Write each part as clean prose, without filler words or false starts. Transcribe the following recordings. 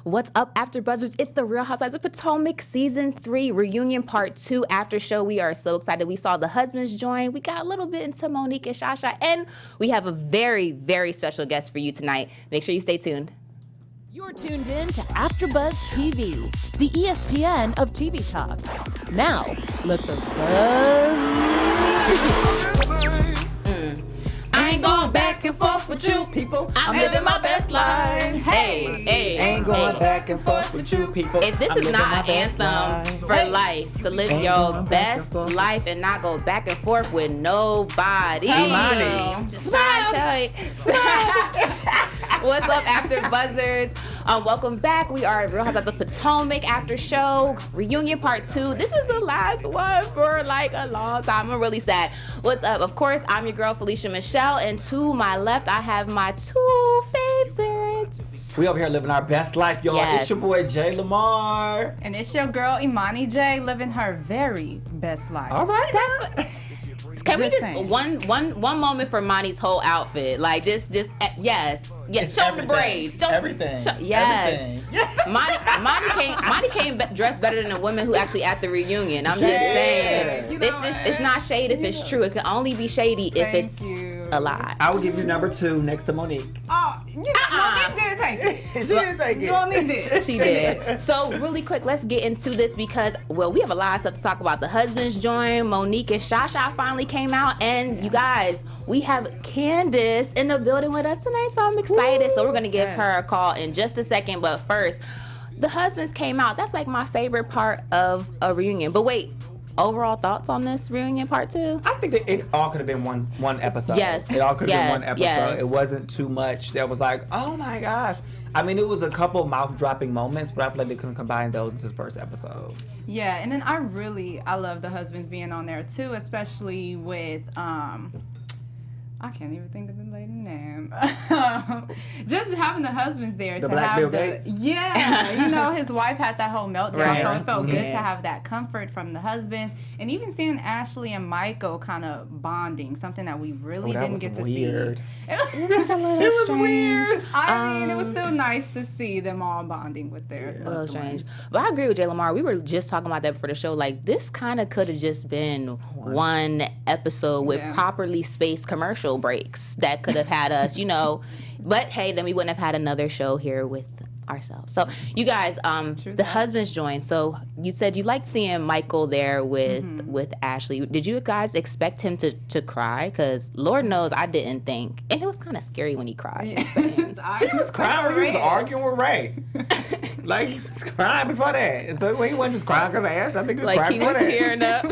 What's up, AfterBuzzers? It's the Real Housewives of Potomac Season 3 Reunion Part 2 after show. We are so excited. We saw the husbands join. We got a little bit into Monique and Shasha, and we have a very, very special guest for you tonight. Make sure you stay tuned. You're tuned in to AfterBuzz TV, the ESPN of TV talk. Now, let the buzz begin. I ain't going back and forth with you, people. I'm living my best life. Hey. Ain't going back and forth with you, people. If this is not an anthem for life, to live your best life and not go back and forth with nobody. Imani. I'm just trying to tell you. What's up, AfterBuzzers? Welcome back. We are Real Housewives of Potomac after show reunion part 2. This is the last one for like a long time. I'm really sad. What's up? Of course, I'm your girl Felicia Michelle, and to my left, I have my two favorites. We over here living our best life, y'all. Yes. It's your boy Jay Lamar. And it's your girl Imani J living her very best life. All right. Can we just saying. one moment for Imani's whole outfit? Like just yes. It's Show everything. the braids. Everything. Yes. Everything. Imani came dressed better than the women who actually at the reunion. I'm just saying. You know It's not shade if it's true. It can only be shady if Thank it's you. a lie. I will give you number 2 next to Monique. Oh, Monique didn't take it. She didn't take it. Monique did. She did. So really quick, let's get into this because, well, we have a lot of stuff to talk about. The husbands joined. Monique and Shasha finally came out. And you guys, we have Candiace in the building with us tonight. So I'm excited. So we're going to give her a call in just a second. But first, the husbands came out. That's like my favorite part of a reunion. But wait, overall thoughts on this reunion part 2? I think that it all could have been one episode. Yes. It all could have been one episode. Yes. It wasn't too much that was like, oh my gosh. I mean, it was a couple mouth-dropping moments, but I feel like they couldn't combine those into the first episode. Yeah, and then I love the husbands being on there too, especially with I can't even think of the lady's name. Just having the husbands there The to Black have Bill the Gates? his wife had that whole meltdown, Right. so it felt good Yeah. to have that comfort from the husbands, and even seeing Ashley and Michael kind of bonding, something that we really that didn't was get to weird. see. It's a little It was strange. weird. I mean, it was still nice to see them all bonding with their A little loved strange. ones. But I agree with Jay Lamar. We were just talking about that before the show. Like, this kind of could have just been one episode with Yeah. properly spaced commercial breaks that could have had us, But hey, then we wouldn't have had another show here with ourselves. So you guys, the that. husbands joined. So you said you liked seeing Michael there with Ashley. Did you guys expect him to cry? Because Lord knows I didn't think. And it was kind of scary when he cried. Yeah. His eyes He was crying when he was arguing with Ray. Like, he was crying before that. And so he wasn't just crying because of Ash. I think he was Like, crying he before was that. tearing up.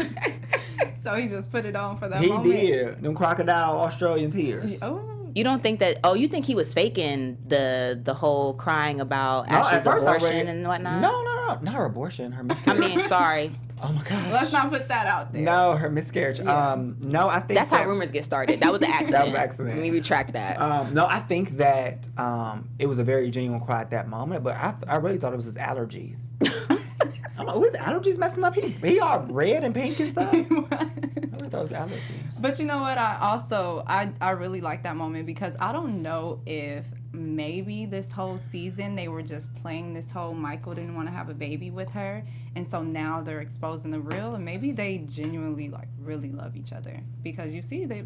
So he just put it on for that He moment. did. Them crocodile Australian tears. Oh. You don't think that? Oh, you think he was faking the whole crying about No, Ashley's at first I abortion read- and whatnot? No, not her abortion. Her I miscarriage. mean, sorry. Oh my gosh. Let's not put that out there. No, her miscarriage. No, I think That's how rumors get started. That was an accident. That was an accident. Let me retract that. No, I think that it was a very genuine cry at that moment, but I really thought it was his allergies. I'm like, his allergies messing up? He all red and pink and stuff? I really thought it was allergies. But you know what? I really like that moment because I don't know if maybe this whole season they were just playing this whole Michael didn't want to have a baby with her, and so now they're exposing the real, and maybe they genuinely like really love each other because you see they're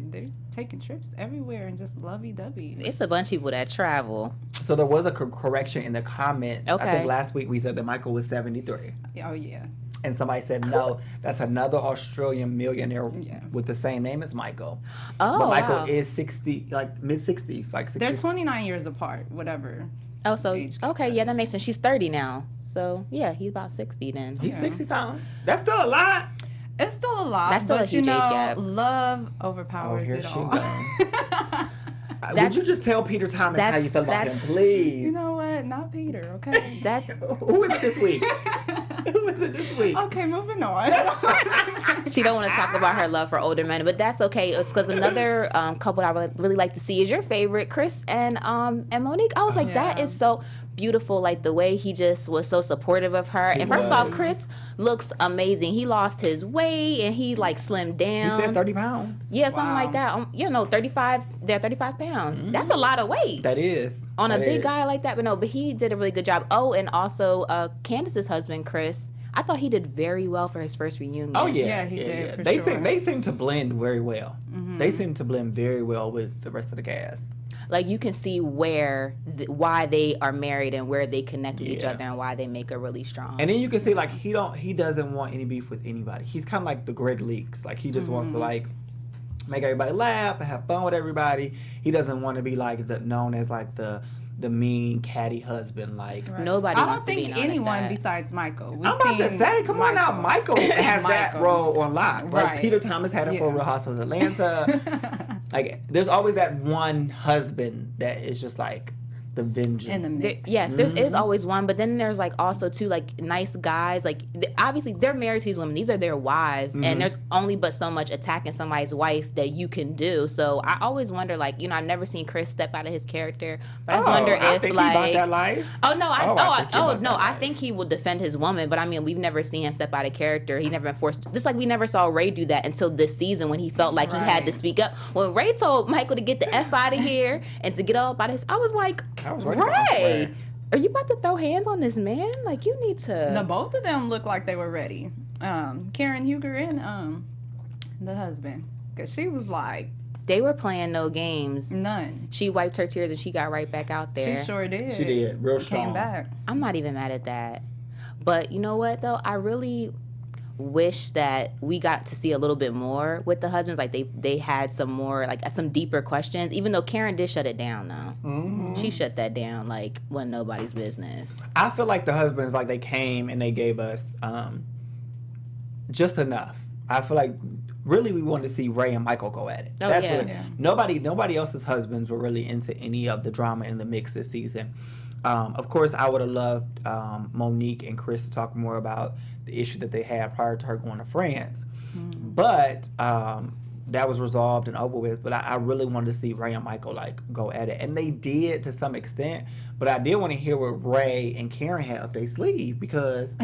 taking trips everywhere and just lovey-dovey. It's a bunch of people that travel. So there was a correction in the comments. I Okay. think last week we said that Michael was 73. Oh yeah. And somebody said, no, that's another Australian millionaire Yeah. with the same name as Michael. Oh, But Michael wow. is 60, like mid-60s, like 60. They're 29 years apart, whatever. Oh, so age okay, yeah, that makes sense. She's 30 now, so yeah, he's about 60 then. He's 60-something. That's still a lot. It's still a lot, That's still but a huge you know, age gap. love Oh, overpowers here it she all. goes. Would That's- you just tell Peter Thomas how you feel about him, that's- please? You know what? Not Peter, okay? That's Who is it this week? Who is it this week? Okay, moving on. she don't want to talk about her love for older men, but that's okay. It's because another couple I would really like to see is your favorite, Chris and Monique. I was like, that Yeah. is so beautiful. Like the way he just was so supportive of her. And first off, Chris looks amazing. He lost his weight and he like slimmed down. He said 30 pounds. Yeah, something like that. 35. They're 35 pounds. Mm-hmm. That's a lot of weight. That is. On a big guy like that. But he did a really good job. Oh, and also Candice's husband, Chris. I thought he did very well for his first reunion. Oh yeah, Yeah, he did. For They sure. seem to blend very well. Mm-hmm. They seem to blend very well with the rest of the cast. Like you can see why they are married and where they connect with each other and why they make a really strong. And then you can see like he doesn't want any beef with anybody. He's kind of like the Greg Leaks. Like he just wants to like make everybody laugh and have fun with everybody. He doesn't want to be like known as like the mean catty husband. Like nobody I wants don't to be think known as anyone that. besides Michael. I'm about to say, come on now, Michael has that role on lock. Right? Right. Peter Thomas had it for Real Housewives of Atlanta. Like, there's always that one husband that is just like the vengeance. In the mix. Yes, there is always one, but then there's like also two like nice guys. Like obviously they're married to these women; these are their wives, and there's only but so much attacking somebody's wife that you can do. So I always wonder, like I've never seen Chris step out of his character, but I just wonder I if think like he bought that life. I think he will defend his woman, but I mean we've never seen him step out of character. He's never been forced. Just like we never saw Ray do that until this season when he felt like he had to speak up. When Ray told Michael to get the F out of here and to get up out of his, I was like. Ray, are you about to throw hands on this man? Like you need to. No, both of them looked like they were ready. Karen Huger and the husband, because she was like they were playing no games. none. She wiped her tears and she got right back out there. She sure did. She did, real strong. Came back. I'm not even mad at that. But you know what though? I really wish that we got to see a little bit more with the husbands. Like they had some more, like some deeper questions. Even though Karen did shut it down though. Mm-hmm. She shut that down like wasn't nobody's business. I feel like the husbands, like they came and they gave us just enough. I feel like really we wanted to see Ray and Michael go at it. Oh, That's yeah. really, nobody else's husbands were really into any of the drama in the mix this season. Of course, I would have loved Monique and Chris to talk more about the issue that they had prior to her going to France. But that was resolved and over with. But I really wanted to see Ray and Michael like go at it. And they did to some extent. But I did want to hear what Ray and Karen had up their sleeve because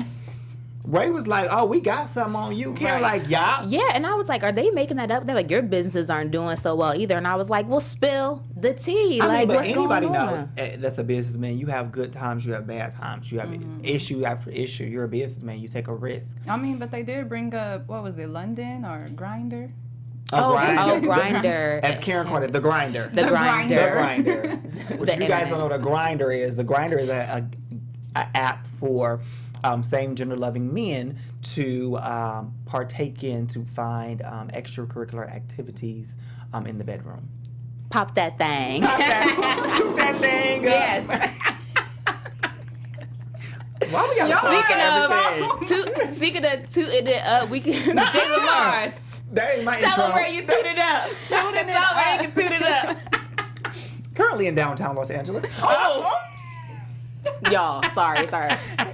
Ray was like, oh, we got something on you. Karen like, yeah. Yeah, and I was like, are they making that up? They're like, your businesses aren't doing so well either. And I was like, well, spill the tea. I mean, but what's anybody going knows on? that's a businessman. You have good times, you have bad times. You have issue after issue. You're a businessman. You take a risk. I mean, but they did bring up, what was it, London or Grinder? Grinder. As Karen called it, the grinder. The grinder. The grinder. Which, The if you guys internet. don't know what a grinder is a app for same gender loving men to partake in to find extracurricular activities in the bedroom. Pop that thing. Pop that thing up. Yes. Why we gotta Speaking of tooting it up, we can Jayla Mars. That ain't my Tell intro. them where you toot it up. Tell them where you can toot it up. Currently in downtown Los Angeles. Oh. Y'all, sorry.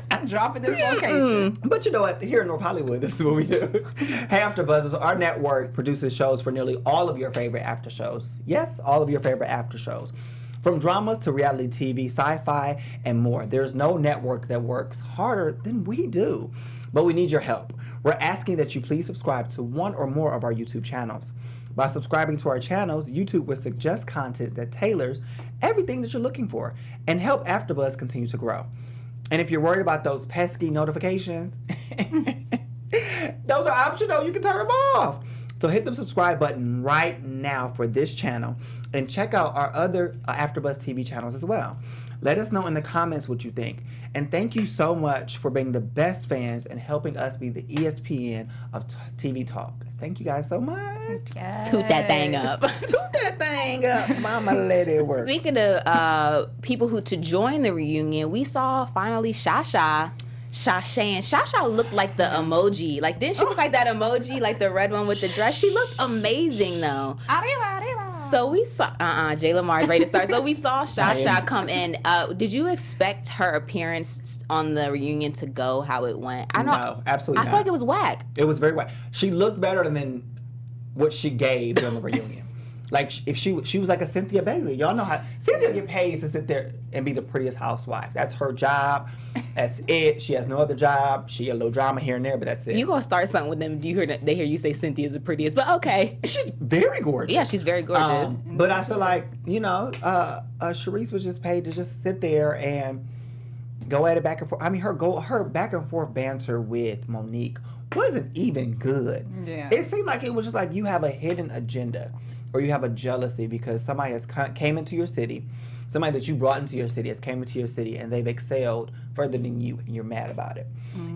I'm dropping this location. But you know what? Here in North Hollywood, this is what we do. AfterBuzz is our network produces shows for nearly all of your favorite after shows. Yes, all of your favorite after shows. From dramas to reality TV, sci-fi, and more. There's no network that works harder than we do. But we need your help. We're asking that you please subscribe to one or more of our YouTube channels. By subscribing to our channels, YouTube will suggest content that tailors everything that you're looking for and help AfterBuzz continue to grow. And if you're worried about those pesky notifications, those are optional. You can turn them off. So hit the subscribe button right now for this channel and check out our other AfterBuzz TV channels as well. Let us know in the comments what you think. And thank you so much for being the best fans and helping us be the ESPN of TV talk. Thank you guys so much. Yes. Toot that thing up. Toot that thing up. Mama, let it work. Speaking of people who to join the reunion, we saw finally Shasha. And Shasha looked like the emoji. Like, didn't she look like that emoji, like the red one with the dress? She looked amazing, though. So we saw, Jay Lamar's ready to start. So we saw Shasha come in. Did you expect her appearance on the reunion to go how it went? No, absolutely I not. feel like it was whack. It was very whack. She looked better than what she gave during the reunion. Like if she was like a Cynthia Bailey. Y'all know how Cynthia get paid to sit there and be the prettiest housewife. That's her job. That's it. She has no other job. She a little drama here and there, but that's it. You gonna start something with them? Do you hear that? They hear you say Cynthia's the prettiest, but okay. She's very gorgeous. Yeah, she's very gorgeous. But I feel like Charisse was just paid to just sit there and go at it back and forth. I mean, her back and forth banter with Monique wasn't even good. Yeah. It seemed like it was just like you have a hidden agenda or you have a jealousy because somebody has came into your city, somebody that you brought into your city has came into your city and they've excelled further than you and you're mad about it.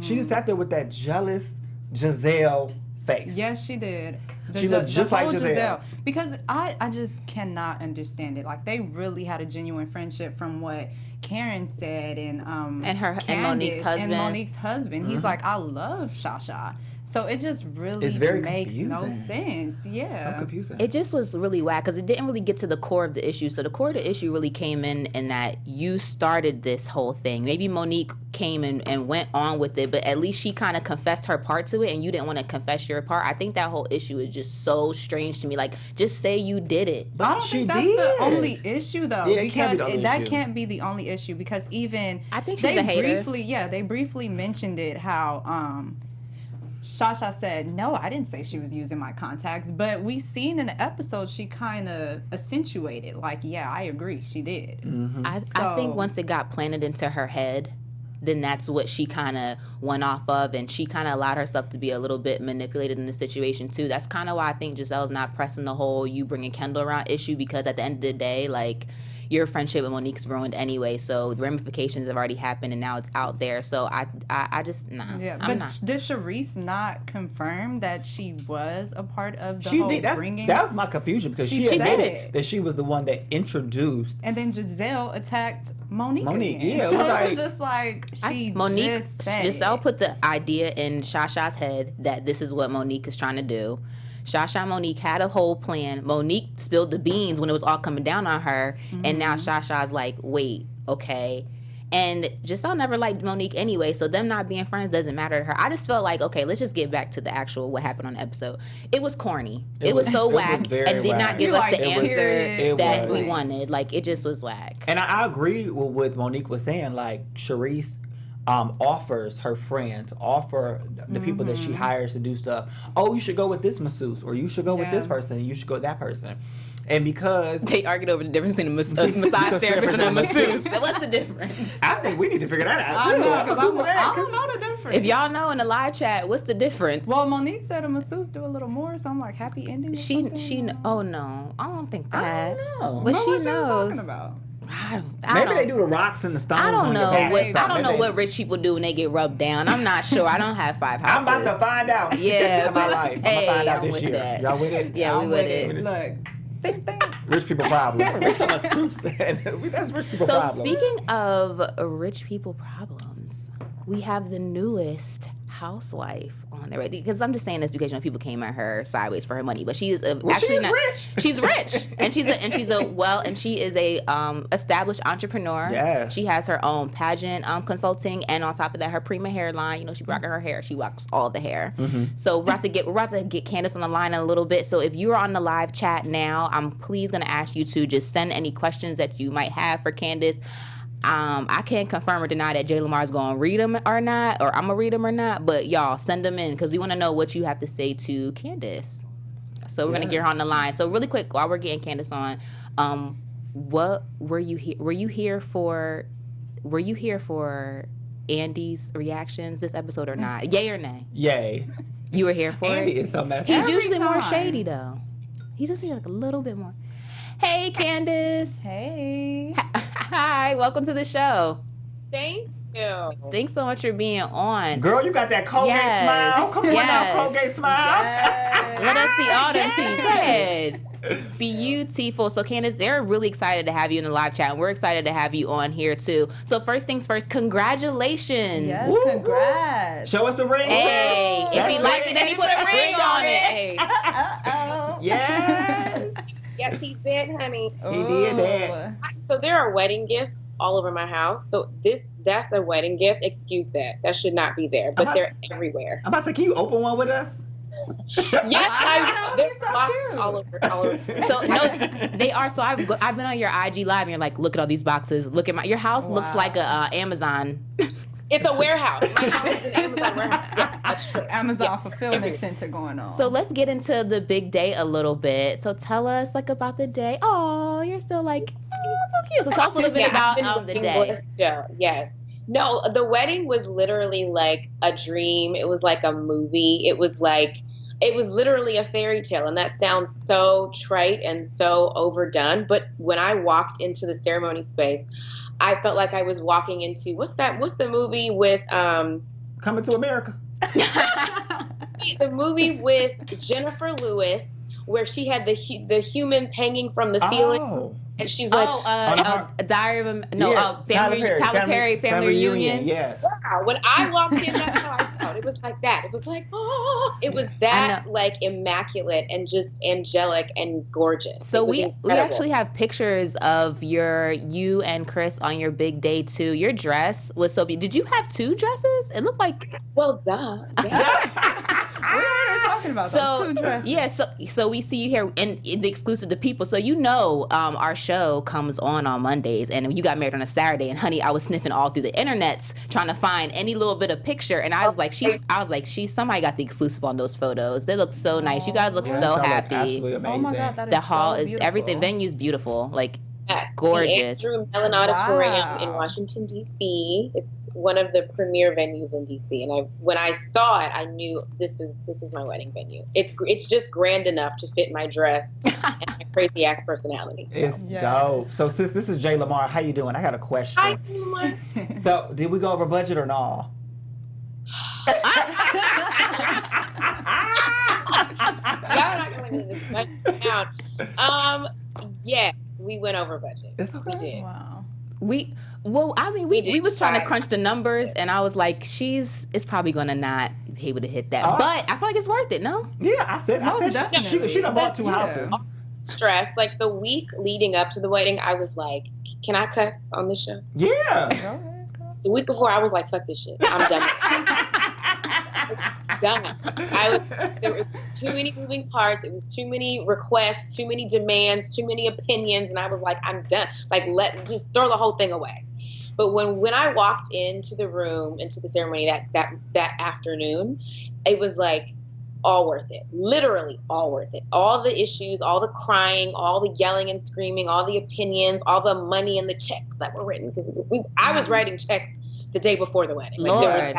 She just sat there with that jealous Gizelle face. Yes, she did. She looked just like whole Gizelle. Because I just cannot understand it. Like, they really had a genuine friendship from what Karen said and Monique's husband. And Monique's husband. He's like, I love Shasha. So it just really It's very makes no confusing. sense. Yeah. So confusing. It just was really whack because it didn't really get to the core of the issue. So the core of the issue really came in that you started this whole thing. Maybe Monique came and went on with it, but at least she kind of confessed her part to it and you didn't want to confess your part. I think that whole issue is just so strange to me. Like, just say you did it. I don't think that's the only issue, though. Yeah, it can't be the only that issue. can't be the only issue because even I think she's a hater. they briefly mentioned it how Shasha said, no, I didn't say she was using my contacts, but we seen in the episode she kind of accentuated, like, yeah, I agree, she did. I think once it got planted into her head, then that's what she kind of went off of, and she kind of allowed herself to be a little bit manipulated in the situation too. That's kind of why I think Giselle's not pressing the whole you bringing Kendall around issue, because at the end of the day, like, your friendship with Monique's ruined anyway, so the ramifications have already happened and now it's out there. So I just, nah. Yeah, I'm but not. did Charisse not confirm that she was a part of the whole bringing? That was my confusion because she said admitted it. that she was the one that introduced. And then Gizelle attacked Monique Monique, again. yeah, it So was it like- was just like Monique, just said Giselle it. put the idea in Shasha's head that this is what Monique is trying to do. Shasha and Monique had a whole plan. Monique spilled the beans when it was all coming down on her, and now Shasha's like, wait, okay. And Giselle never liked Monique anyway, so them not being friends doesn't matter to her. I just felt like, okay, let's just get back to the actual what happened on the episode. It was corny. It was so it was whack very and did not whack. give us the It was- answer it that was. we wanted. Like, it just was whack. And I agree with what Monique was saying. Like, Charisse offers her friends, the people that she hires to do stuff. Oh, you should go with this masseuse, or you should go with this person, you should go with that person. And because They argued over the difference between a massage therapist and a masseuse. What's the difference? I think we need to figure that out. I know, because Google that, I don't know the difference. If y'all know in the live chat, what's the difference? Well, Monique said a masseuse do a little more, so I'm like, happy ending. Oh no, I don't think that. I don't know. But What she was knows. talking about? I Maybe don't, they do the rocks and the stones. I don't on know your back. what I don't know Maybe what rich people do when they get rubbed down. I'm not sure. I don't have 5 houses. I'm about to find out. Yeah, in my but- life. hey, I'm gonna find out I'm this with year. that. Y'all with it? Yeah, we I'm with with it. it. Look, think. Rich people problems. That's rich people So problems. speaking of rich people problems, we have the newest housewife on there, right? Because I'm just saying this because people came at her sideways for her money, but she is actually not rich. She's rich, and she is a established entrepreneur. Yes. She has her own pageant consulting, and on top of that, her Prima hairline. She rocking her hair. She rocks all the hair. So we're about to get Candice on the line in a little bit. So if you're on the live chat now, I'm please gonna ask you to just send any questions that you might have for Candice. I can't confirm or deny that Jay Lamar's going to read them or not, or I'm going to read them or not, but y'all send them in because we want to know what you have to say to Candice. So we're going to get her on the line. So really quick, while we're getting Candice on, what were you here for Andy's reactions this episode or not? Yay or nay? Yay. You were here for Andy it? is so messy. He's Every usually more time. shady though. He's just like a little bit more. Hey, Candice. Hey. Hi, welcome to the show. Thank you. Thanks so much for being on. Girl, you got that Colgate Yes. smile. Come on Yes. now, Colgate smile. Let us see all them teeth. Go ahead. Beautiful. So, Candice, they're really excited to have you in the live chat, and we're excited to have you on here too. So, first things first, congratulations. Yes, Woo, woo. congrats. Show us the ring. Hey, sis. if That's he liked it, then he put a ring on it. Hey. Uh-oh. Yes. Yes, he did, honey. He did that. So there are wedding gifts all over my house. So that's a wedding gift. Excuse that. That should not be there. But they're everywhere. I'm about to say, can you open one with us? Yes, there's so boxes cute. all over. So no, they are. So I've been on your IG live, and you're like, look at all these boxes. Look at your house. Looks like a Amazon. It's a warehouse. My house is an Amazon warehouse. Yeah, that's true. Amazon fulfillment center going on. So let's get into the big day a little bit. So tell us about the day. Oh, you're still like, so cute. So tell us a little bit about the day. Yes. No, the wedding was literally like a dream. It was like a movie. It was literally a fairy tale. And that sounds so trite and so overdone. But when I walked into the ceremony space, I felt like I was walking into, what's the movie with Coming to America. the movie with Jennifer Lewis where she had the humans hanging from the ceiling, and she's like, Diary of a Tyler Perry family reunion. Yes. Wow. When I walked in, that's how I felt. It was like that. It was like, it was that like immaculate and just angelic and gorgeous. So we actually have pictures of you and Chris on your big day too. Your dress was so beautiful. Did you have two dresses? It looked like. Well, duh. Yeah. We were talking about those two dresses. Yeah, so we see you here in the exclusive to people. So our show comes on Mondays, and you got married on a Saturday. And honey, I was sniffing all through the internets trying to find any little bit of picture, and I was like, somebody got the exclusive on those photos. They look so nice. You guys look so happy. Absolutely amazing. Oh my God, that is the hall so is beautiful. everything. Venue's beautiful, like Yes, gorgeous. The Andrew Mellon Auditorium Wow. in Washington, D.C. It's one of the premier venues in D.C. And when I saw it, I knew this is my wedding venue. It's just grand enough to fit my dress and my crazy ass personality. So. It's Yes. dope. So sis, this is Jay Lamar. How you doing? I got a question. Hi, Numa. So did we go over budget or no? Y'all not going to this budget down. Yes, we went over budget. It's okay. We did. Wow. we was trying to crunch the numbers, and I was like, it's probably gonna not be able to hit that, but I feel like it's worth it. No. Yeah, I said definitely. she done bought two houses. Stress. Like the week leading up to the wedding, I was like, can I cuss on this show? Yeah. The week before, I was like, fuck this shit. I'm done. There were too many moving parts. It was too many requests, too many demands, too many opinions, and I was like, I'm done. Like, just throw the whole thing away. But when I walked into the room, into the ceremony that afternoon, it was like all worth it. Literally all worth it. All the issues, all the crying, all the yelling and screaming, all the opinions, all the money and the checks that were written. Because I was writing checks the day before the wedding. Like, Lord,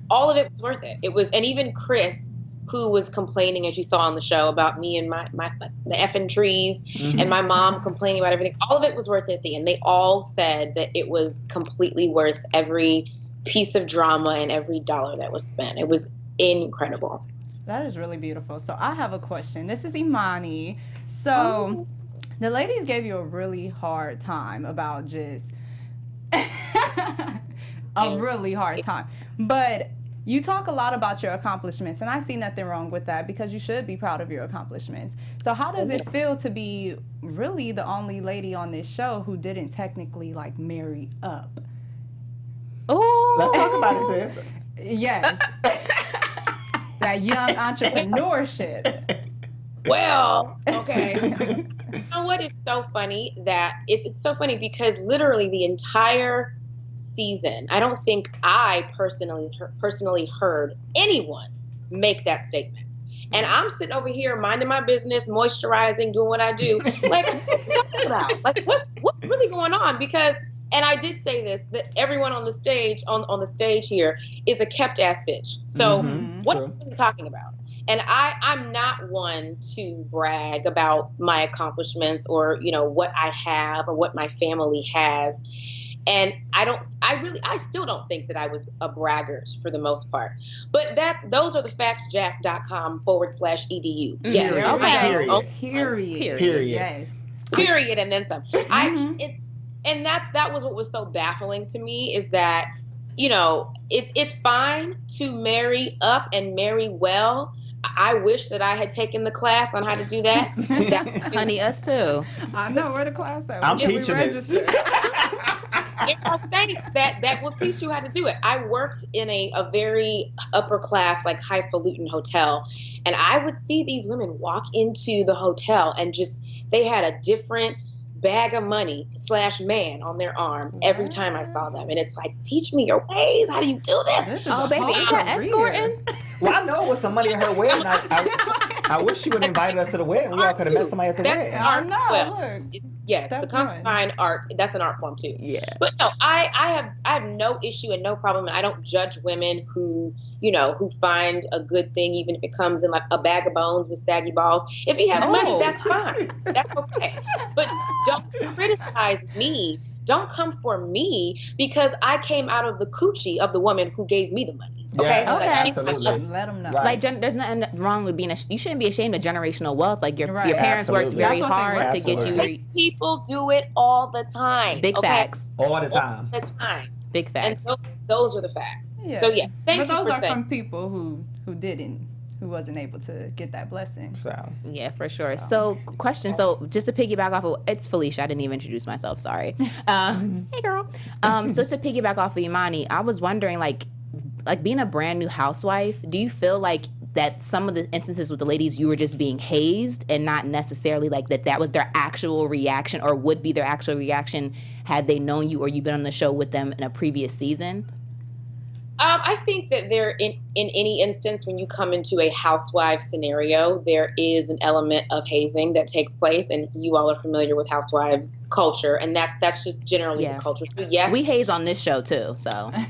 all of it was worth it. It was, and even Chris, who was complaining, as you saw on the show, about me and the effing trees, and my mom complaining about everything. All of it was worth it at the end. They all said that it was completely worth every piece of drama and every dollar that was spent. It was incredible. That is really beautiful. So I have a question. This is Imani. So the ladies gave you a really hard time about just a really hard time. But you talk a lot about your accomplishments, and I see nothing wrong with that because you should be proud of your accomplishments. So how does it feel to be really the only lady on this show who didn't technically like marry up? oh, Let's talk about it, sis. Yes. That young entrepreneurship. Well, okay. You know what is so funny? That it's so funny because literally the entire season, I don't think I personally heard anyone make that statement. And I'm sitting over here minding my business, moisturizing, doing what I do. Like, what are you talking about? Like, what's really going on? Because, and I did say this, that everyone on the stage, on the stage here, is a kept ass bitch. So what are you really talking about? And I'm not one to brag about my accomplishments or, what I have or what my family has. And I still don't think that I was a braggart for the most part. But those are the factsjack.com/edu. Yes. Okay. Period. Yes. Period. And then some. That was what was so baffling to me is that, it's fine to marry up and marry well. I wish that I had taken the class on how to do that. honey, us too. I know where the class at. I'm teaching this. there are things that will teach you how to do it. I worked in a very upper class, like highfalutin hotel, and I would see these women walk into the hotel and just, they had a different bag of money / man on their arm every time I saw them. And it's like, teach me your ways. How do you do this? Oh, baby, ain't that escorting? Well, I know it was some money at her wedding. I wish she would have invited us to the wedding. We all could have met somebody at the wedding. Art. Well, Look. Yes, the concubine art, that's an art form too. Yeah. But no, I have no issue and no problem. I don't judge women who find a good thing, even if it comes in like a bag of bones with saggy balls. If he has money, that's fine. That's okay. But don't criticize me. Don't come for me because I came out of the coochie of the woman who gave me the money. Okay? Yeah, Okay. absolutely. let them know. Right. Like, there's nothing wrong with being you shouldn't be ashamed of generational wealth. Like, your Right. parents worked Absolutely. very That's what they hard worked to get Absolutely. you. People do it all the time. Big okay? facts. All the time. All the time. Big And facts. those are the facts. Yeah. So yeah, thank But you those for are saying. from people who wasn't able to get that blessing. So. Yeah, for sure. So, question. So, just to piggyback off of, it's Felicia. I didn't even introduce myself. Sorry. Hey, girl. So to piggyback off of Imani, I was wondering, like being a brand new housewife, do you feel like that some of the instances with the ladies, you were just being hazed and not necessarily like that was their actual reaction or would be their actual reaction had they known you or you've been on the show with them in a previous season? I think that there, in any instance, when you come into a housewife scenario, there is an element of hazing that takes place, and you all are familiar with housewives culture, and that's just generally the culture. So yes, we haze on this show too. So are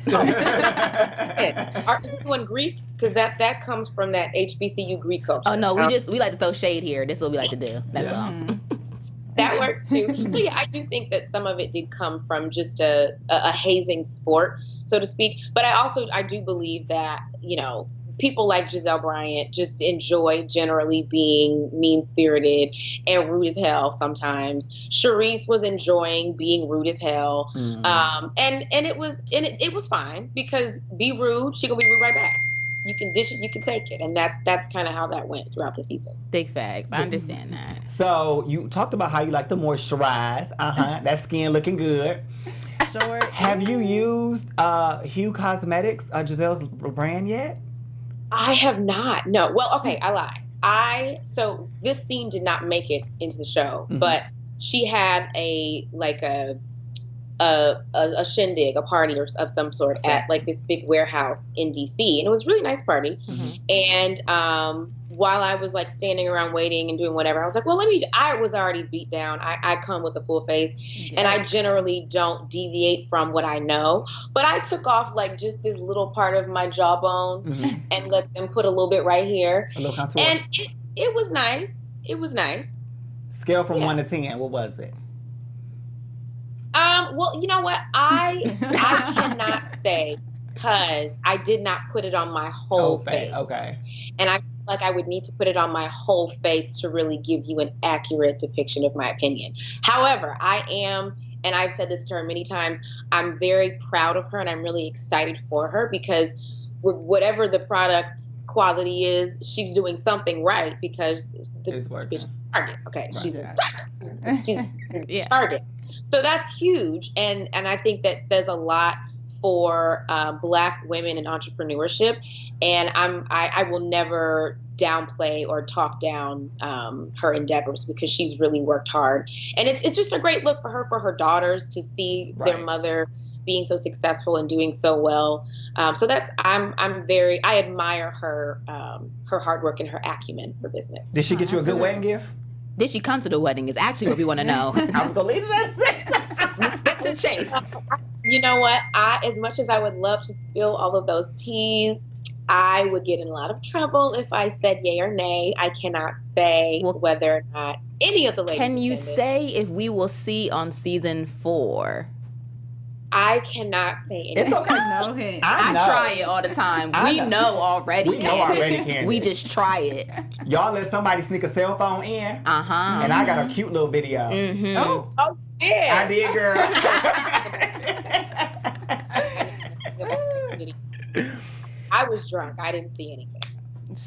you doing Greek? Because that comes from that HBCU Greek culture. oh no, we like to throw shade here. This is what we like to do. That's all. That works too. So yeah, I do think that some of it did come from just a hazing sport, so to speak. But I do believe that, people like Gizelle Bryant just enjoy generally being mean-spirited and rude as hell sometimes. Charisse was enjoying being rude as hell. And it was fine because be rude, she gonna be rude right back. You can dish it, you can take it. And that's kind of how that went throughout the season. Big facts. I understand that. So you talked about how you like to moisturize. That skin looking good. Short. Have you used Hue Cosmetics, Giselle's brand yet? I have not. No. Well, okay, I lied. So this scene did not make it into the show, but she had a shindig, a party of some sort at like this big warehouse in DC, and it was a really nice party. And while I was like standing around waiting and doing whatever, I was like, well, I was already beat down. I come with a full face, and I generally don't deviate from what I know, but I took off like just this little part of my jawbone and let them put a little bit right here, a little contour. and it was nice. It was nice. Scale from 1 to 10, what was it? Well, you know what? I cannot say because I did not put it on my whole face. Okay. And I feel like I would need to put it on my whole face to really give you an accurate depiction of my opinion. However, I am, and I've said this to her many times, I'm very proud of her and I'm really excited for her because whatever the product's quality is, she's doing something right because the bitch is Target. Okay, right. She's a Target. She's Target. So that's huge, and I think that says a lot for Black women in entrepreneurship. And I will never downplay or talk down her endeavors because she's really worked hard, and it's just a great look for her daughters to see their mother being so successful and doing so well. So that's I admire her hard work and her acumen for business. Did she get you a good wedding gift? Did she come to the wedding is actually what we want to know. I was going to leave it at Let's get to the chase. You know what? As much as I would love to spill all of those teas, I would get in a lot of trouble if I said yay or nay. I cannot say whether or not any of the ladies Can you attended. say if we will see on season 4? I cannot say anything. It's okay. No hint. I try it all the time. We know already. We know already, Candice. We just try it. Y'all let somebody sneak a cell phone in. And I got a cute little video. Oh, yeah. I did, girl. I was drunk. I didn't see anything.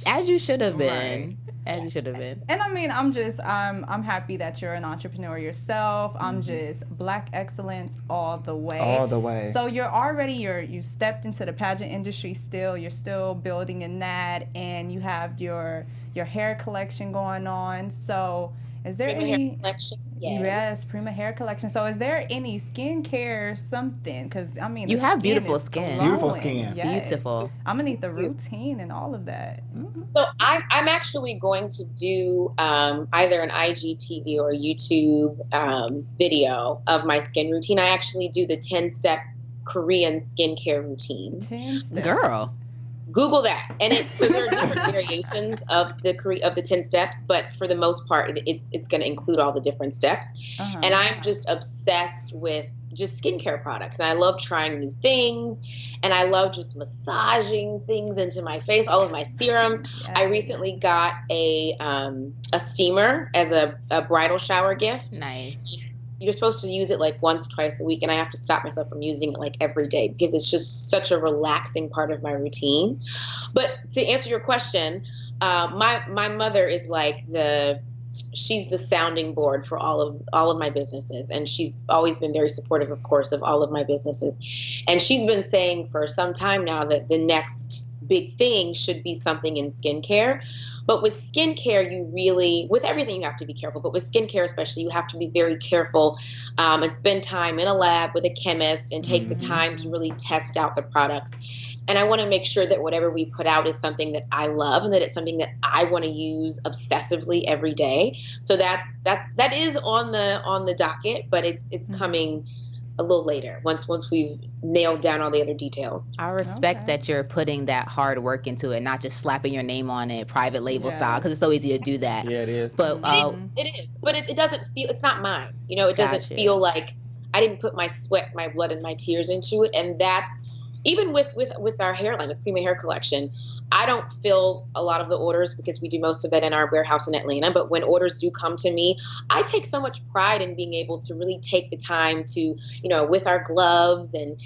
As you should have been. Right. As you should have been. And I mean, I'm happy that you're an entrepreneur yourself. I'm just Black excellence all the way. All the way. So you stepped into the pageant industry still. You're still building in that, and you have your hair collection going on. So is there Prima any hair collection? Yes. Yes, Prima hair collection. So is there any skincare something? Because I mean, You the have skin beautiful is skin. glowing. Beautiful skin. Yes. Beautiful. I'm gonna need the routine and all of that. So I'm actually going to do either an IGTV or YouTube video of my skin routine. I actually do the 10-step Korean skincare routine. 10 steps. Girl. Google that, and so there are different variations of the 10 steps, but for the most part, it's going to include all the different steps. Uh-huh. And I'm just obsessed with just skincare products, and I love trying new things, and I love just massaging things into my face, all of my serums. Yes. I recently got a steamer as a bridal shower gift. Nice. You're supposed to use it like once, twice a week, and I have to stop myself from using it like every day because it's just such a relaxing part of my routine. But to answer your question, my mother is like she's the sounding board for all of my businesses, and she's always been very supportive, of course, of all of my businesses. And she's been saying for some time now that the next big thing should be something in skincare. But with skincare, with everything you have to be careful, but with skincare especially, you have to be very careful and spend time in a lab with a chemist and take the time to really test out the products. And I want to make sure that whatever we put out is something that I love and that it's something that I want to use obsessively every day. So that is on the docket, but it's coming a little later once we've nailed down all the other details. I respect that you're putting that hard work into it, not just slapping your name on it, private label style, because it's so easy to do that. Yeah, it is. But it is, but it doesn't feel. It's not mine. It doesn't feel like I didn't put my sweat, my blood, and my tears into it. And that's even with our hairline, the Prima Hair Collection. I don't fill a lot of the orders because we do most of that in our warehouse in Atlanta. But when orders do come to me, I take so much pride in being able to really take the time to, with our gloves and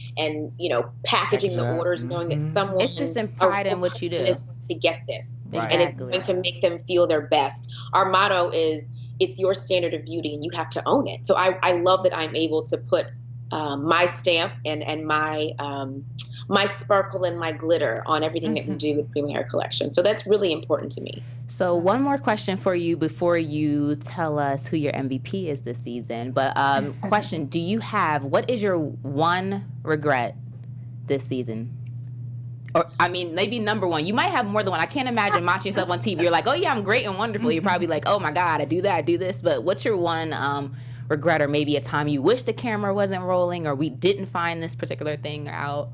packaging the orders, knowing that someone it's just in pride in what you do is to get this, Right. and it's going to make them feel their best. Our motto is, it's your standard of beauty and you have to own it. So I love that I'm able to put my stamp and my sparkle and my glitter on everything that we do with Prima Hair Collection. So that's really important to me. So one more question for you before you tell us who your MVP is this season. But question, what is your one regret this season? Or, I mean, maybe number one. You might have more than one. I can't imagine watching yourself on TV. You're like, oh yeah, I'm great and wonderful. You're probably like, oh my God, I do that, I do this. But what's your one regret, or maybe a time you wish the camera wasn't rolling, or we didn't find this particular thing out?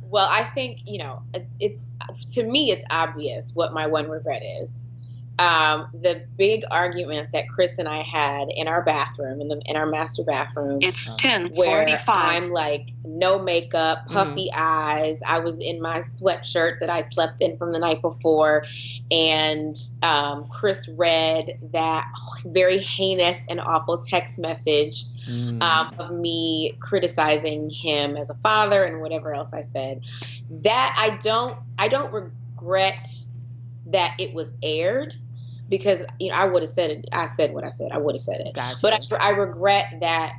Well, I think, it's to me, it's obvious what my one regret is. The big argument that Chris and I had in our bathroom, in our master bathroom. It's 10:45. Where I'm like, no makeup, puffy eyes. I was in my sweatshirt that I slept in from the night before. And Chris read that very heinous and awful text message of me criticizing him as a father and whatever else I said. That I don't regret that it was aired, because I would have said it. I said what I said. I would have said it. Gotcha. But I regret that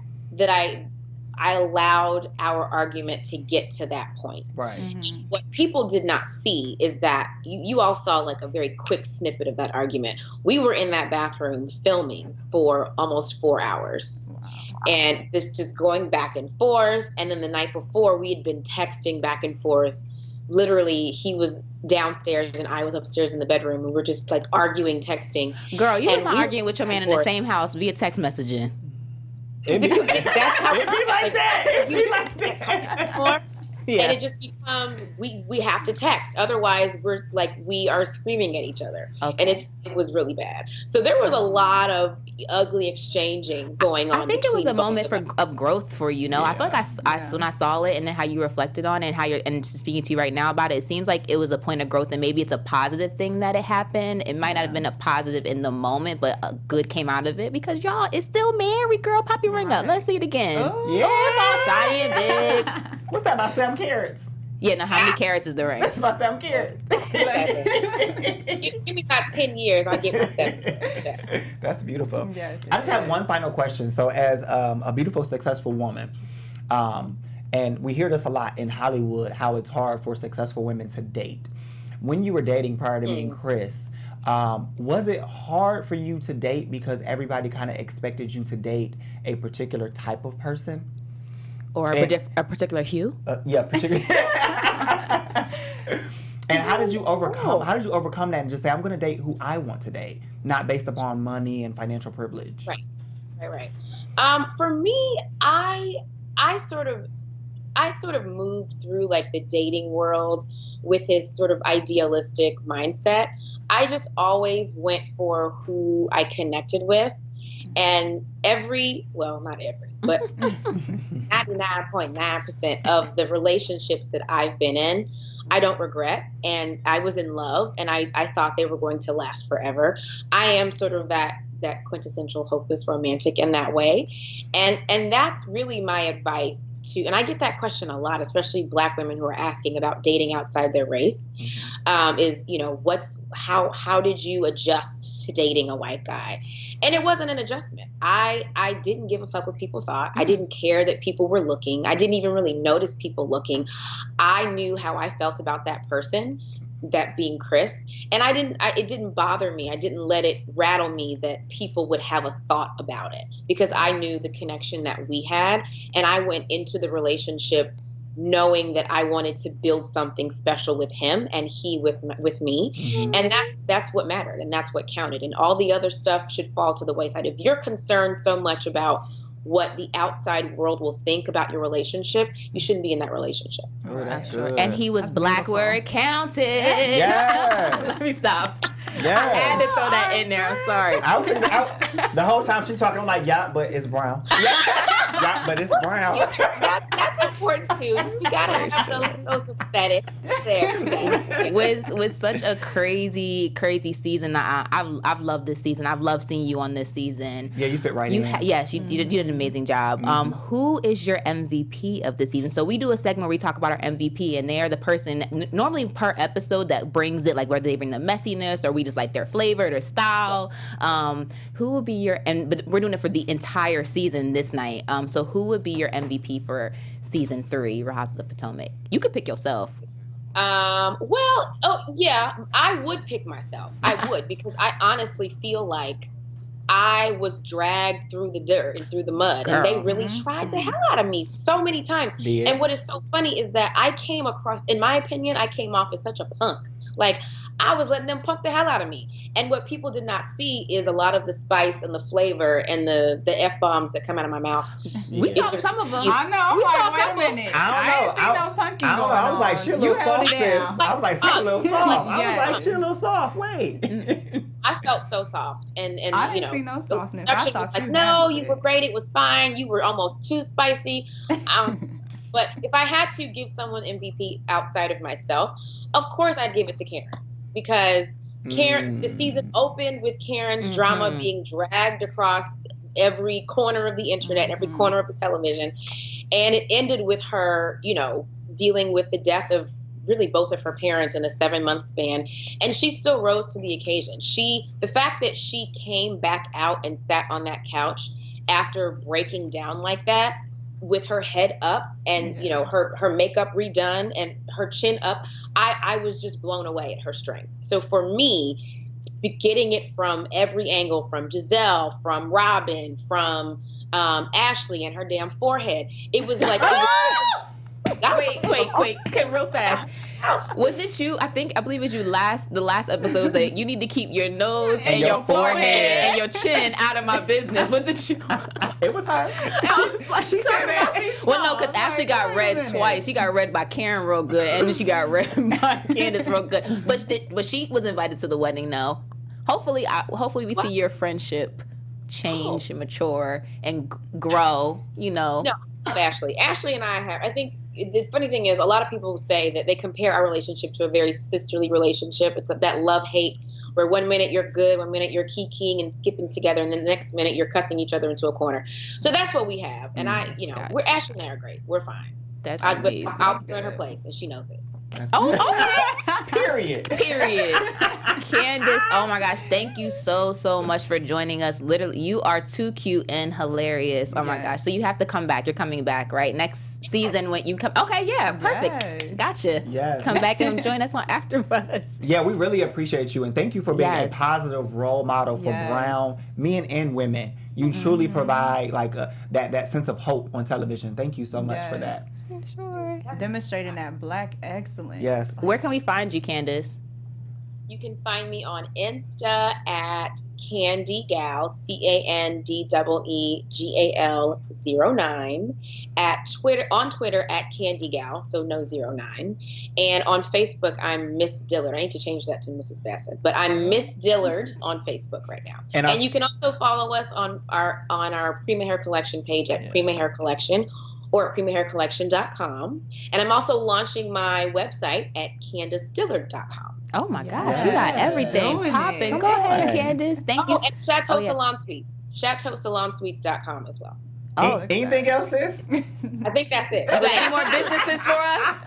I allowed our argument to get to that point. Right. Mm-hmm. What people did not see is that you all saw like a very quick snippet of that argument. We were in that bathroom filming for almost 4 hours. Wow. And this just going back and forth. And then the night before, we had been texting back and forth. Literally, he was downstairs and I was upstairs in the bedroom, and we're just like arguing, texting. Girl, you was not we- arguing with your man in the same house via text messaging. It be like That's how It be like that. It be like that. Yeah. And it just becomes we have to text, otherwise we're like we are screaming at each other. Okay. And it was really bad. So there was a lot of ugly exchanging going on. I think it was a between both moment of us. of growth for you. I feel like when I saw it and then how you reflected on it and how you're and just speaking to you right now about it, it seems like it was a point of growth, and maybe it's a positive thing that it happened. It might not have been a positive in the moment, but a good came out of it, because y'all, it's still married, girl. Pop your ring up. Let's see it again. Yeah. Oh, it's all shiny and big. What's that, about 7 carats? Yeah, now how many carats is the ring? That's my 7 carats. Give me about 10 years, I'll get my 7. That's beautiful. Yes, I just have one final question. So as a beautiful, successful woman, and we hear this a lot in Hollywood, how it's hard for successful women to date. When you were dating prior to meeting Chris, was it hard for you to date because everybody kind of expected you to date a particular type of person? Or a particular hue? Yeah, particularly. And how did you overcome that and just say, I'm going to date who I want to date, not based upon money and financial privilege? Right. For me, I sort of moved through like the dating world with his sort of idealistic mindset. I just always went for who I connected with, and not every, but 99.9% of the relationships that I've been in, I don't regret, and I was in love, and I thought they were going to last forever. I am sort of that quintessential hopeless romantic in that way, and that's really my advice to, and I get that question a lot, especially Black women who are asking about dating outside their race, is, how did you adjust to dating a white guy? And it wasn't an adjustment. I didn't give a fuck what people thought. I didn't care that people were looking. I didn't even really notice people looking. I knew how I felt about that person, that being Chris, and it didn't bother me. I didn't let it rattle me that people would have a thought about it, because I knew the connection that we had, and I went into the relationship knowing that I wanted to build something special with him and he with me. And that's what mattered, and that's what counted, and all the other stuff should fall to the wayside. If you're concerned so much about what the outside world will think about your relationship, you shouldn't be in that relationship. Oh, that's good. And he was Black where it counted. Yes. Let me stop. Yes. I had to throw that in there. I'm sorry. The whole time she's talking, I'm like, yeah, but it's brown. Yeah, but it's brown. That's important too. You gotta have those aesthetics there. With such a crazy season, I've loved this season. I've loved seeing you on this season. Yeah, you fit right in. Yes, you did an amazing job. Who is your MVP of this season? So we do a segment where we talk about our MVP, and they are the person normally per episode that brings it, like whether they bring the messiness or we just like their flavor, their style. Who would be but we're doing it for the entire season this night. So who would be your MVP for season 3, Real Housewives of Potomac? You could pick yourself. I would pick myself. I would, because I honestly feel like I was dragged through the dirt and through the mud, and they really tried the hell out of me so many times. Yeah. And what is so funny is that I came across, in my opinion, I came off as such a punk. Like, I was letting them punk the hell out of me. And what people did not see is a lot of the spice and the flavor and the F-bombs that come out of my mouth. We saw some of them. I know. We saw a wait a couple. minute. I ain't seen no punking I don't know. going I was like, on. she a little soft, sis. I was like, she a little soft. I Yeah. was like, she a little soft. Wait. I felt so soft, and I didn't see no softness. The I production thought was like, you no, handled you it. were great. It was fine. You were almost too spicy. But if I had to give someone MVP outside of myself, of course I'd give it to Karen, because Karen, the season opened with Karen's drama being dragged across every corner of the internet, every corner of the television, and it ended with her, dealing with the death of really both of her parents in a 7-month span, and she still rose to the occasion. The fact that she came back out and sat on that couch after breaking down like that, with her head up and her makeup redone and her chin up, I was just blown away at her strength. So for me, getting it from every angle, from Gizelle, from Robin, from Ashley and her damn forehead, it was like Wait, okay, real fast. Was it you? I believe it was you the last episode said you need to keep your nose and your forehead and your chin out of my business. Was it you? It was her. I was like, she said that. Well, no, because Ashley got read twice. She got read by Karen real good, and then she got read by Candiace real good. But she was invited to the wedding, though. Hopefully we see your friendship change and mature and grow. No, Ashley and I have. I think the funny thing is, a lot of people say that they compare our relationship to a very sisterly relationship. It's that love-hate, where 1 minute you're good, 1 minute you're kikiing and skipping together, and then the next minute you're cussing each other into a corner. So that's what we have. And Ashley and I are great. We're fine. That's amazing. I'll be in her place, and she knows it. Oh, okay. Period. Candice, oh my gosh, thank you so much for joining us. Literally, you are too cute and hilarious. Oh my gosh. So you have to come back. You're coming back, right? Next season when you come. Okay, yeah, perfect. Yes. Gotcha. Yes. Come back and join us on AfterBuzz. Yeah, we really appreciate you, and thank you for being a positive role model for brown men and women. You truly provide like that sense of hope on television. Thank you so much for that. Sure. Demonstrating that black excellence. Yes. Where can we find you, Candice? You can find me on Insta at CandyGal, CandeeGal09, on Twitter at CandyGal, so no 09, and on Facebook I'm Miss Dillard. I need to change that to Mrs. Bassett, but I'm Miss Dillard on Facebook right now. And you can also follow us on our Prima Hair Collection page at Prima Hair Collection, or at primahaircollection.com. And I'm also launching my website at CandiceDillard.com. Oh my gosh, you got everything popping. Go ahead, Candice. Thank you. And Chateau Salon Suite. ChateauSalonSuites.com as well. Anything else, sis? I think that's it. Any more businesses for us?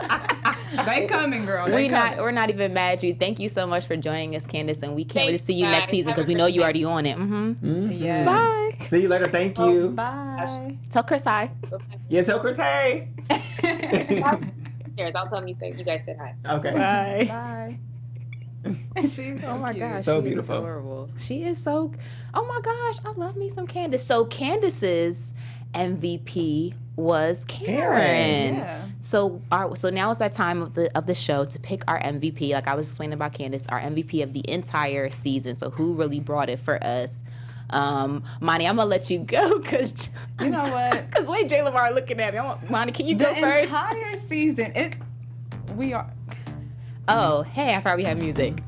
They coming, girl. We're not even mad at you. Thank you so much for joining us, Candice, and we can't wait to see you next season because we know you're already on it. Yes. Bye. See you later. Thank you. Bye. Tell Chris hi. Yeah, tell Chris hey. I'll tell him you guys said hi. Okay. Bye. Bye. Oh my gosh, so she beautiful. Is adorable. She is so. Oh my gosh, I love me some Candice. So Candice's MVP was Karen. Yeah. So now it's that time of the show to pick our MVP. Like I was explaining about Candice, our MVP of the entire season. So who really brought it for us? Monty, I'm gonna let you go because you know what? Because way J Lamar looking at me. Monty, can you go first? The entire season, we are. Oh, hey, I thought we had music.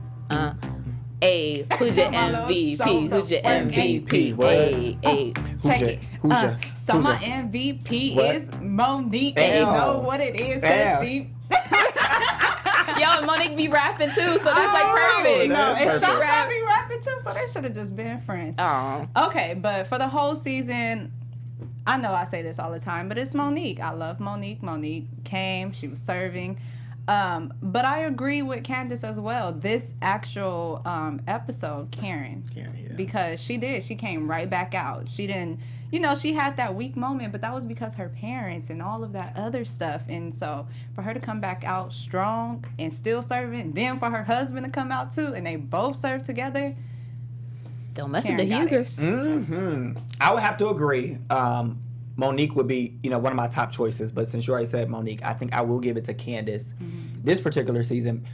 Hey, who's your MVP? Who's your MVP? Hey. Check it. So my MVP is Monique. And you know what it is? Because she... Yo, Monique be rapping too, so that's like perfect. No, and Shasha be rapping too, so they should have just been friends. Oh. Okay, but for the whole season, I know I say this all the time, but it's Monique. I love Monique. Monique came, she was serving. But I agree with Candice as well. This actual episode, Karen, because she came right back out. She didn't, she had that weak moment, but that was because her parents and all of that other stuff. And so for her to come back out strong and still serving, then for her husband to come out too, and they both serve together. Don't mess with the Hugers. I would have to agree. Monique would be, one of my top choices. But since you already said Monique, I think I will give it to Candice this particular season,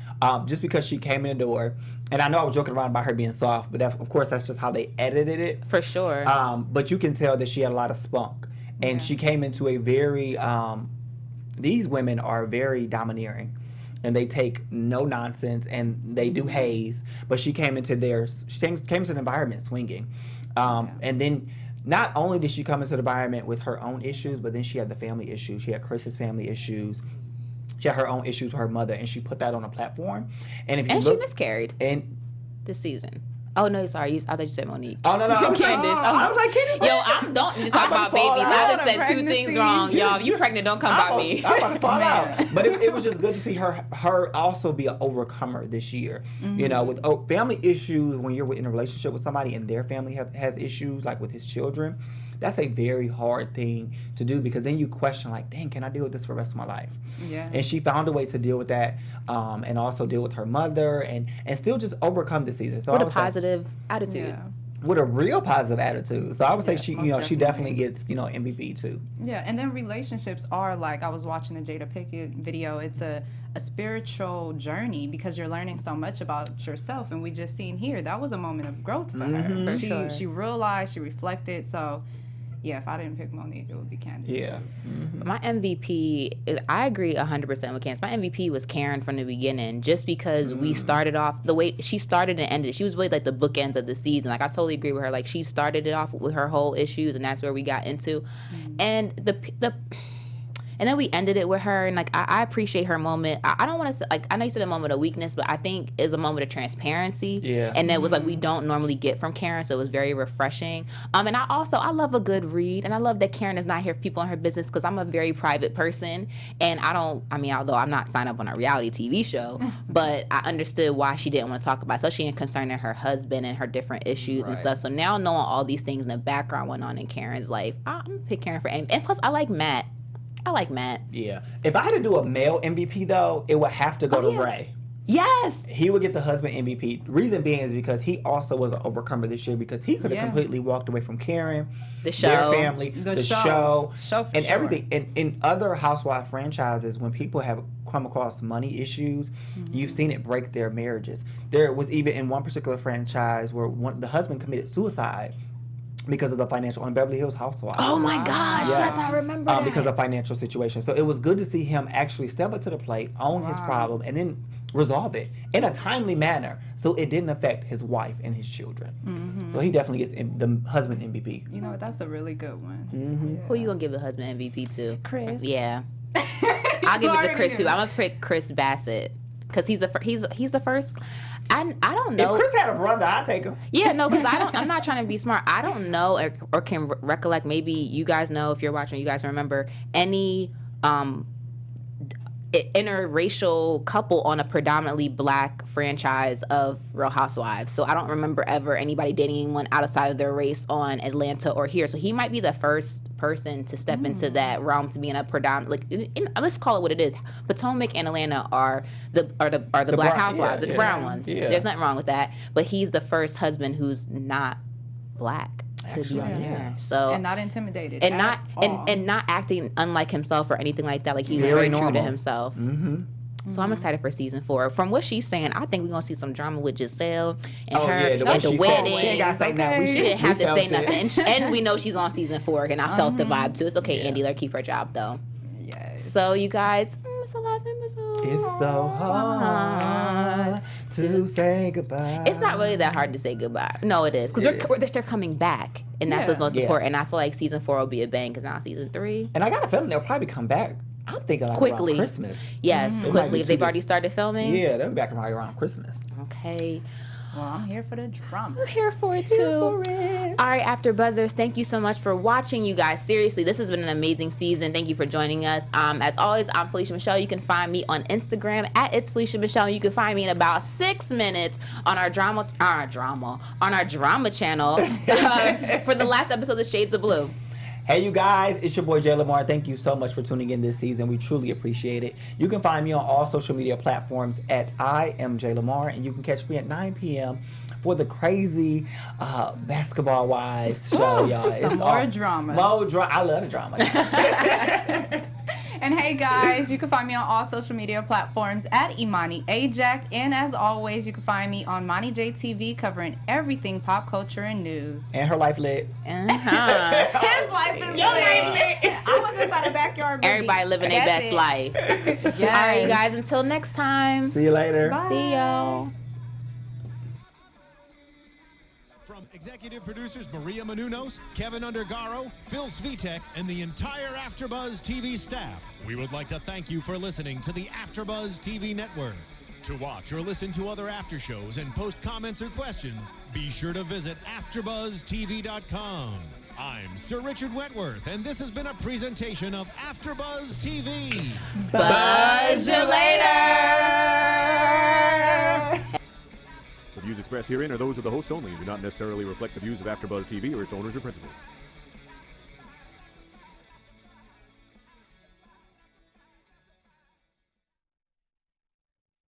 just because she came in the door. And I know I was joking around about her being soft, but of course that's just how they edited it. For sure. But you can tell that she had a lot of spunk. And she came into a very, these women are very domineering. And they take no nonsense, and they do haze. But she came into an environment swinging. And then... not only did she come into the environment with her own issues, but then she had the family issues. She had Chris's family issues. She had her own issues with her mother, and she put that on a platform. And if you look, she miscarried this season. Oh no, sorry. I thought you said Monique. Oh no, Candice. I was like, Candice. Yo, don't just talk about babies. I just said two things wrong, y'all. If you pregnant, don't come by me. I'm about to fall out. But it was just good to see her also be an overcomer this year. With family issues, when you're in a relationship with somebody and their family has issues, like with his children, that's a very hard thing to do, because then you question, like, dang, can I deal with this for the rest of my life? Yeah. And she found a way to deal with that, and also deal with her mother, and still just overcome the season. So with a positive attitude. Yeah. With a real positive attitude. So I would say Yes, she definitely gets, MVP too. Yeah, and then relationships are like, I was watching a Jada Pinkett video. It's a spiritual journey, because you're learning so much about yourself. And we just seen here, that was a moment of growth for her. She realized, she reflected. So yeah, if I didn't pick Monique, it would be Candice. Yeah. My MVP is, I agree 100% with Candice. My MVP was Karen from the beginning, just because we started off the way she started and ended. She was really like the bookends of the season. Like, I totally agree with her. Like, she started it off with her whole issues, and that's where we got into. And And then we ended it with her, and like I appreciate her moment. I don't want to say, like, I know you said a moment of weakness, but I think it's a moment of transparency. Yeah. And that was like we don't normally get from Karen, so it was very refreshing. And I love a good read, and I love that Karen is not here for people in her business, because I'm a very private person, and although I'm not signed up on a reality TV show, but I understood why she didn't want to talk about it, especially in concerning her husband and her different issues and stuff. So now knowing all these things in the background went on in Karen's life, I'm gonna pick Karen for Amy. And plus, I like Matt. Yeah. If I had to do a male MVP though, it would have to go to Ray. Yes. He would get the husband MVP. Reason being is because he also was an overcomer this year, because he could have completely walked away from Karen, the show, their family, the show and sure. everything. And in other housewife franchises, when people have come across money issues, you've seen it break their marriages. There was even in one particular franchise where the husband committed suicide because of the financial, on Beverly Hills Housewives. Oh my gosh, yes, I remember that. Because of financial situation. So it was good to see him actually step up to the plate, own his problem, and then resolve it in a timely manner, so it didn't affect his wife and his children. So he definitely gets the husband MVP. You know, that's a really good one. Who you gonna give the husband MVP to? Chris. Yeah. I'll give it to Chris too. I'm gonna pick Chris Bassett, because he's the first. I don't know. If Chris had a brother, I'd take him. Yeah, no, because I'm not trying to be smart. I don't know or can recollect. Maybe you guys know, if you're watching, you guys remember any interracial couple on a predominantly black franchise of Real Housewives. So I don't remember ever anybody dating anyone outside of their race on Atlanta or here. So he might be the first person to step into that realm, to be in a predominant, let's call it what it is. Potomac and Atlanta are the black housewives, the brown ones. Yeah. There's nothing wrong with that. But he's the first husband who's not black. To be on there. So, and not intimidated, and not acting unlike himself or anything like that. Like, he's Very true to normal. himself. So I'm excited for season 4. From what she's saying, I think we're gonna see some drama with Gizelle and her at the wedding. She ain't gotta say nothing. She didn't have to say nothing, and we know she's on season 4, and I felt the vibe too. It's okay, Andy, let her keep her job though. Yes. So you guys, it's the last episode. It's so hard to say goodbye. It's not really that hard to say goodbye. No, it is, because they're coming back, and that's what's most important. And I feel like season 4 will be a bang, because now season 3. And I got a feeling they'll probably come back. I'm thinking like Quickly. around Christmas. Yes, quickly, if they've already started filming. Yeah, they'll be back probably around Christmas. Okay. Well, I'm here for the drama. I'm here for it too. All right, AfterBuzzers, thank you so much for watching, you guys. Seriously, this has been an amazing season. Thank you for joining us. As always, I'm Felicia Michelle. You can find me on Instagram at It's Felicia Michelle. You can find me in about 6 minutes on our drama channel for the last episode of Shades of Blue. Hey, you guys, it's your boy Jay Lamar. Thank you so much for tuning in this season. We truly appreciate it. You can find me on all social media platforms at I am Jay Lamar, and you can catch me at 9 p.m. for the crazy Basketball Wives show, y'all. Some more drama. I love the drama. And hey guys, you can find me on all social media platforms at Imani J. And as always, you can find me on Imani J TV, covering everything pop culture and news. And her life lit. His life is lit. I was just out of backyard. Everybody living their best life. Yes. All right, guys, until next time. See you later. Bye. See y'all. From executive producers Maria Menounos, Kevin Undergaro, Phil Svitek, and the entire AfterBuzz TV staff, we would like to thank you for listening to the AfterBuzz TV network. To watch or listen to other after shows and post comments or questions, be sure to visit AfterBuzzTV.com. I'm Sir Richard Wentworth, and this has been a presentation of AfterBuzz TV. Buzz you later. The views expressed herein are those of the hosts only and do not necessarily reflect the views of AfterBuzz TV or its owners or principals.